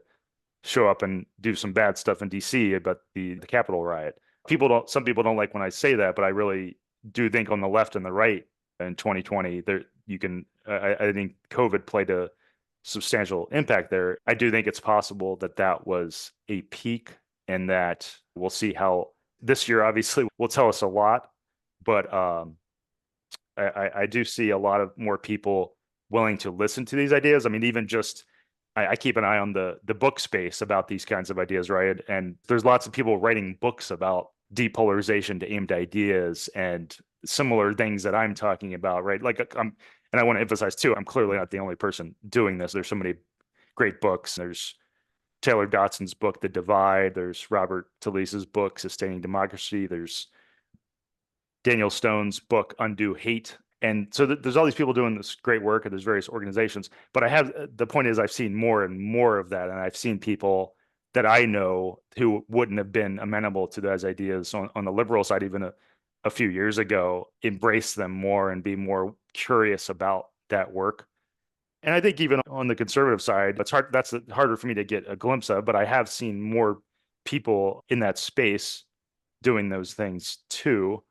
show up and do some bad stuff in DC about the Capitol riot. Some people don't like when I say that, but I really do think on the left and the right in 2020, there you can, I think COVID played a substantial impact there. I do think it's possible that that was a peak and that we'll see how this year obviously will tell us a lot, but I do see a lot of more people willing to listen to these ideas. I mean, even just I keep an eye on the book space about these kinds of ideas, right? And there's lots of people writing books about depolarization to aimed ideas and similar things that I'm talking about, right? Like and I want to emphasize too, I'm clearly not the only person doing this. There's so many great books. There's Taylor Dotson's book, The Divide. There's Robert Talise's book, Sustaining Democracy. There's Daniel Stone's book, Undo Hate. And so there's all these people doing this great work and there's various organizations. But the point is, I've seen more and more of that. And I've seen people that I know who wouldn't have been amenable to those ideas on the liberal side, even a few years ago, embrace them more and be more curious about that work. And I think even on the conservative side, that's harder for me to get a glimpse of, but I have seen more people in that space doing those things too.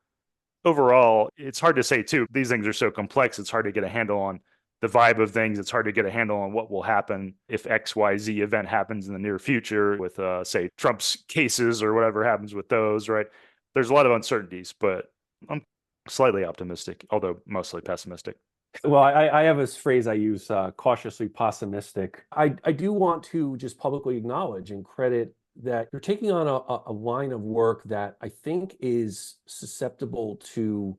Overall, it's hard to say too. These things are so complex. It's hard to get a handle on the vibe of things. It's hard to get a handle on what will happen if XYZ event happens in the near future with, say, Trump's cases or whatever happens with those, right? There's a lot of uncertainties, but I'm slightly optimistic, although mostly pessimistic. Well, I have this phrase I use, cautiously pessimistic. I do want to just publicly acknowledge and credit that you're taking on a line of work that I think is susceptible to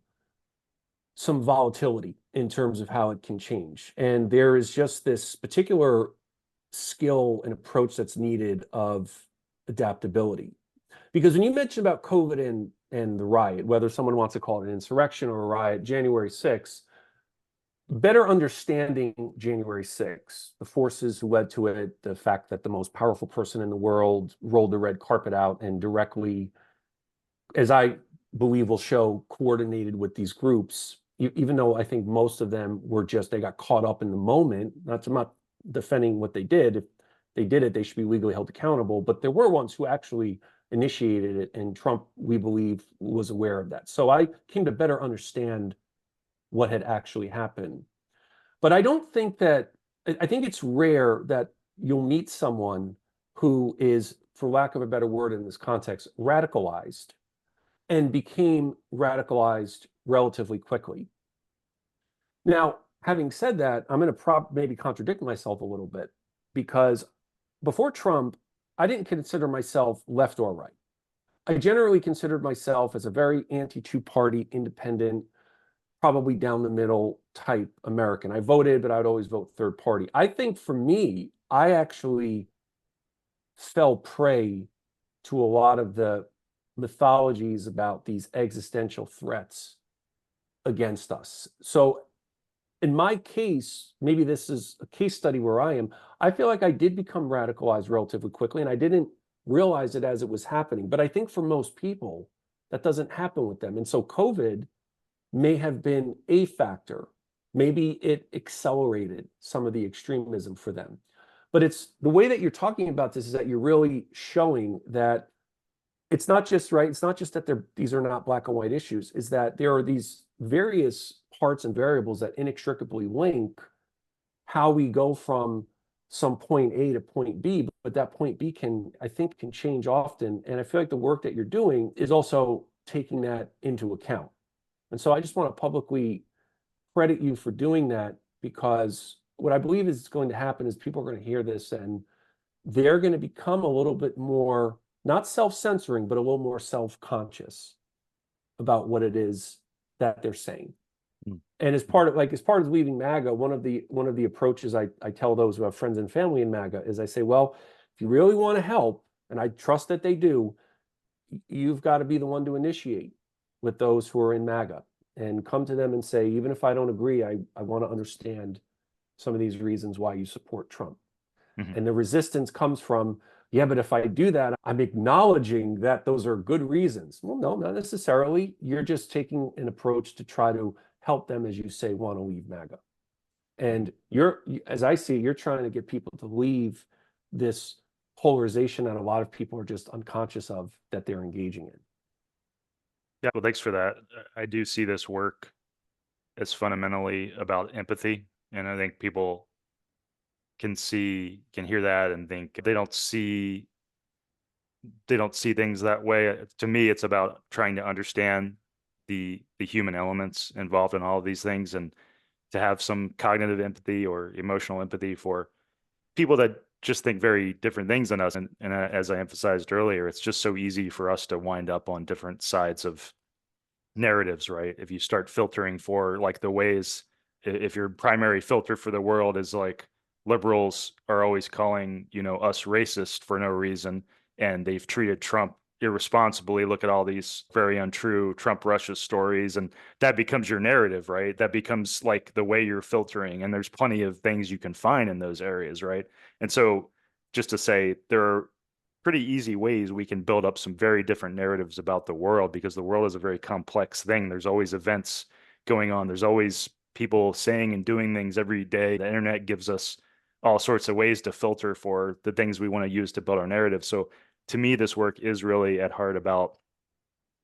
some volatility in terms of how it can change. And there is just this particular skill and approach that's needed of adaptability. Because when you mentioned about COVID and the riot, whether someone wants to call it an insurrection or a riot, January 6th, better understanding January 6th, the forces who led to it, the fact that the most powerful person in the world rolled the red carpet out and directly, as I believe will show, coordinated with these groups, even though I think most of them were just, they got caught up in the moment. I'm not defending what they did. If they did it, they should be legally held accountable. But there were ones who actually initiated it, and Trump, we believe, was aware of that. So I came to better understand what had actually happened. But I don't think that, I think it's rare that you'll meet someone who is, for lack of a better word in this context, radicalized and became radicalized relatively quickly. Now, having said that, I'm going to maybe contradict myself a little bit because before Trump, I didn't consider myself left or right. I generally considered myself as a very anti-two-party, independent, probably down the middle type American. I voted, but I would always vote third party. I think for me, I actually fell prey to a lot of the mythologies about these existential threats against us. So in my case, maybe this is a case study where I am, I feel like I did become radicalized relatively quickly and I didn't realize it as it was happening. But I think for most people, that doesn't happen with them. And so COVID may have been a factor. Maybe it accelerated some of the extremism for them. But it's the way that you're talking about this is that you're really showing that it's not just right. It's not just that these are not black and white issues, is that there are these various parts and variables that inextricably link how we go from some point A to point B, but that point B I think can change often. And I feel like the work that you're doing is also taking that into account. And so I just want to publicly credit you for doing that because what I believe is going to happen is people are going to hear this and they're going to become a little bit more, not self-censoring, but a little more self-conscious about what it is that they're saying. Mm. And as part of leaving MAGA, one of the approaches I tell those who have friends and family in MAGA is I say, well, if you really want to help, and I trust that they do, you've got to be the one to initiate with those who are in MAGA and come to them and say, even if I don't agree, I want to understand some of these reasons why you support Trump. Mhm. And the resistance comes from, yeah, but if I do that, I'm acknowledging that those are good reasons. Well, no, not necessarily. You're just taking an approach to try to help them, as you say, want to leave MAGA. And as I see, you're trying to get people to leave this polarization that a lot of people are just unconscious of that they're engaging in. Yeah, well, thanks for that. I do see this work as fundamentally about empathy, and I think people can hear that and think they don't see things that way. To me, it's about trying to understand the human elements involved in all of these things, and to have some cognitive empathy or emotional empathy for people that just think very different things than us. And as I emphasized earlier, it's just so easy for us to wind up on different sides of narratives, right? If you start filtering for like the ways, if your primary filter for the world is like liberals are always calling, us racist for no reason, and they've treated Trump irresponsibly. Look at all these very untrue Trump Russia stories, and that becomes your narrative, right? That becomes like the way you're filtering, and there's plenty of things you can find in those areas, right? And so, just to say, there are pretty easy ways we can build up some very different narratives about the world, because the world is a very complex thing. There's always events going on. There's always people saying and doing things every day. The internet gives us all sorts of ways to filter for the things we want to use to build our narrative. So to me, this work is really at heart about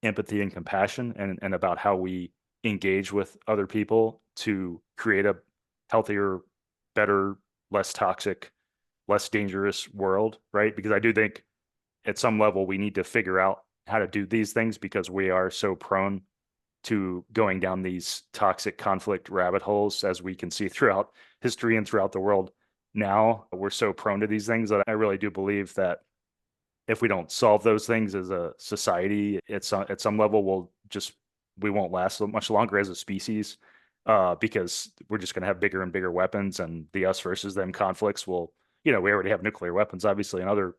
empathy and compassion, and about how we engage with other people to create a healthier, better, less toxic, less dangerous world, right? Because I do think at some level we need to figure out how to do these things, because we are so prone to going down these toxic conflict rabbit holes, as we can see throughout history and throughout the world now. We're so prone to these things that I really do believe that if we don't solve those things as a society, at some level, we won't last so much longer as a species, because we're just going to have bigger and bigger weapons, and the us versus them conflicts will, we already have nuclear weapons, obviously, and other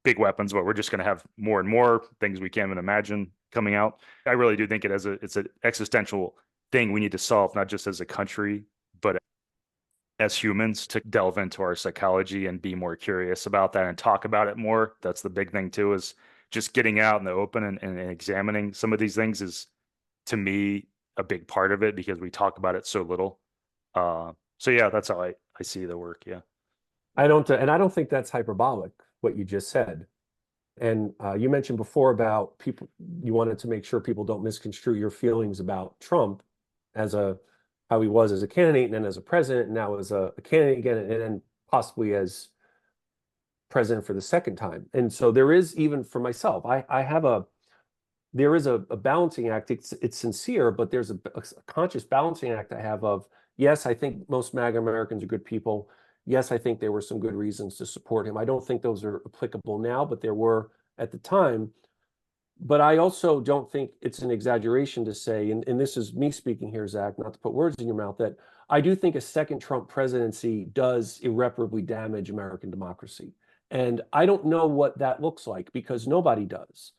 big weapons, but we're just going to have more and more things we can't even imagine coming out. I really do think it's an existential thing we need to solve, not just as a country, but as humans, to delve into our psychology and be more curious about that and talk about it more. That's the big thing too, is just getting out in the open, and examining some of these things is, to me, a big part of it, because we talk about it so little. So yeah, that's how I see the work. Yeah. And I don't think that's hyperbolic, what you just said. And you mentioned before about people, you wanted to make sure people don't misconstrue your feelings about Trump as how he was as a candidate and then as a president, and now as a candidate again, and then possibly as president for the second time. And so there is, even for myself, there is a balancing act. It's sincere, but there's a conscious balancing act I have of, yes, I think most MAGA Americans are good people. Yes, I think there were some good reasons to support him. I don't think those are applicable now, but there were at the time. But I also don't think it's an exaggeration to say, and this is me speaking here, Zach, not to put words in your mouth, that I do think a second Trump presidency does irreparably damage American democracy. And I don't know what that looks like, because nobody does.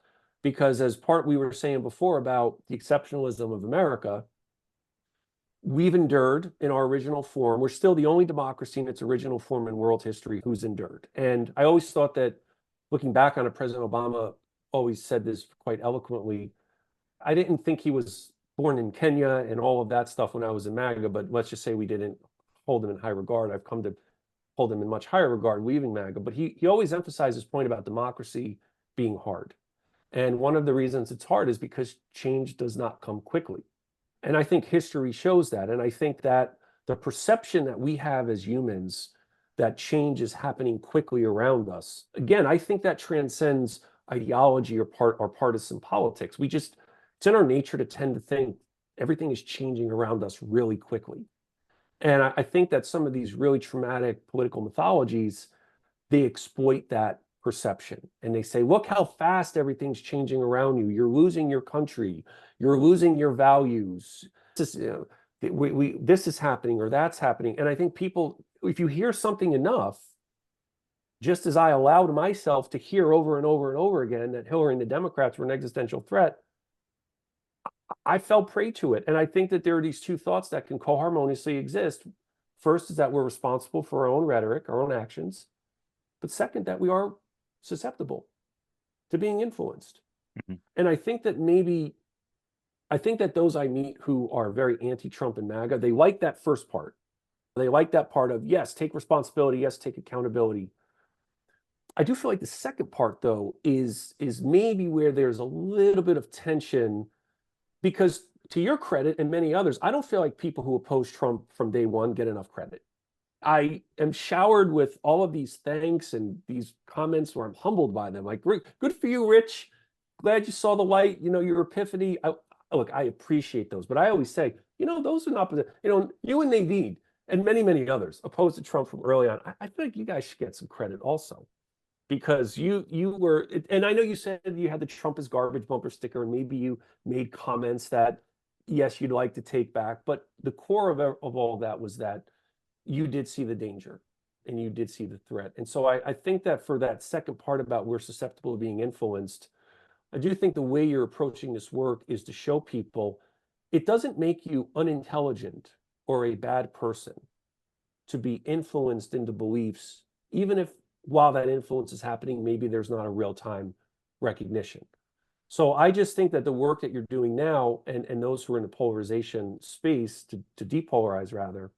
Because as part we were saying before about the exceptionalism of America, we've endured in our original form. We're still the only democracy in its original form in world history who's endured. And I always thought that, looking back on it, President Obama always said this quite eloquently. I didn't think he was born in Kenya and all of that stuff when I was in MAGA, but let's just say we didn't hold him in high regard. I've come to hold him in much higher regard leaving MAGA. But he always emphasized his point about democracy being hard. And one of the reasons it's hard is because change does not come quickly. And I think history shows that. And I think that the perception that we have as humans that change is happening quickly around us, again, I think that transcends ideology or partisan politics. It's in our nature to tend to think everything is changing around us really quickly. And I think that some of these really traumatic political mythologies, they exploit that perception and they say, look how fast everything's changing around you. You're losing your country. You're losing your values. This is, this is happening or that's happening. And I think people, if you hear something enough, just as I allowed myself to hear over and over and over again that Hillary and the Democrats were an existential threat, I fell prey to it. And I think that there are these two thoughts that can co-harmoniously exist. First is that we're responsible for our own rhetoric, our own actions. But second, that we are susceptible to being influenced. Mhm. And I think that those I meet who are very anti-Trump and MAGA, they like that first part. They like that part of, yes, take responsibility, yes, take accountability. I do feel like the second part, though, is maybe where there's a little bit of tension, because to your credit and many others, I don't feel like people who oppose Trump from day one get enough credit. I am showered with all of these thanks and these comments where I'm humbled by them. Like, good for you, Rich. Glad you saw the light, your epiphany. Look, I appreciate those, but I always say, those are not, you and Nadine and many, many others opposed to Trump from early on. I feel like you guys should get some credit also, because you were, and I know you said you had the Trump is garbage bumper sticker, and maybe you made comments that, yes, you'd like to take back, but the core of all of that was that you did see the danger and you did see the threat. And so I think that for that second part about we're susceptible to being influenced, I do think the way you're approaching this work is to show people it doesn't make you unintelligent or a bad person to be influenced into beliefs, even if while that influence is happening, maybe there's not a real-time recognition. So I just think that the work that you're doing now, and those who are in the polarization space to depolarize rather,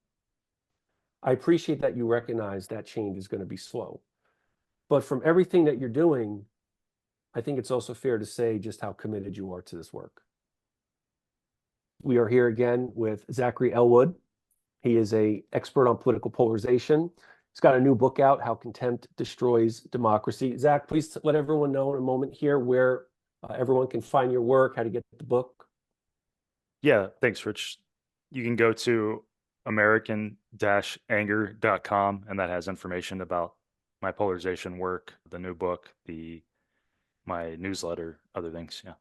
I appreciate that you recognize that change is going to be slow. But from everything that you're doing, I think it's also fair to say just how committed you are to this work. We are here again with Zachary Elwood. He is an expert on political polarization. He's got a new book out, How Contempt Destroys Democracy. Zach, please let everyone know in a moment here where everyone can find your work, how to get the book. Yeah, thanks, Rich. You can go to american-anger.com, and that has information about my polarization work, the new book, my newsletter, other things. Yeah.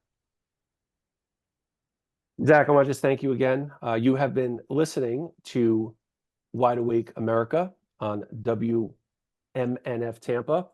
Zach, I want to just thank you again. You have been listening to Wide Awake America on WMNF Tampa.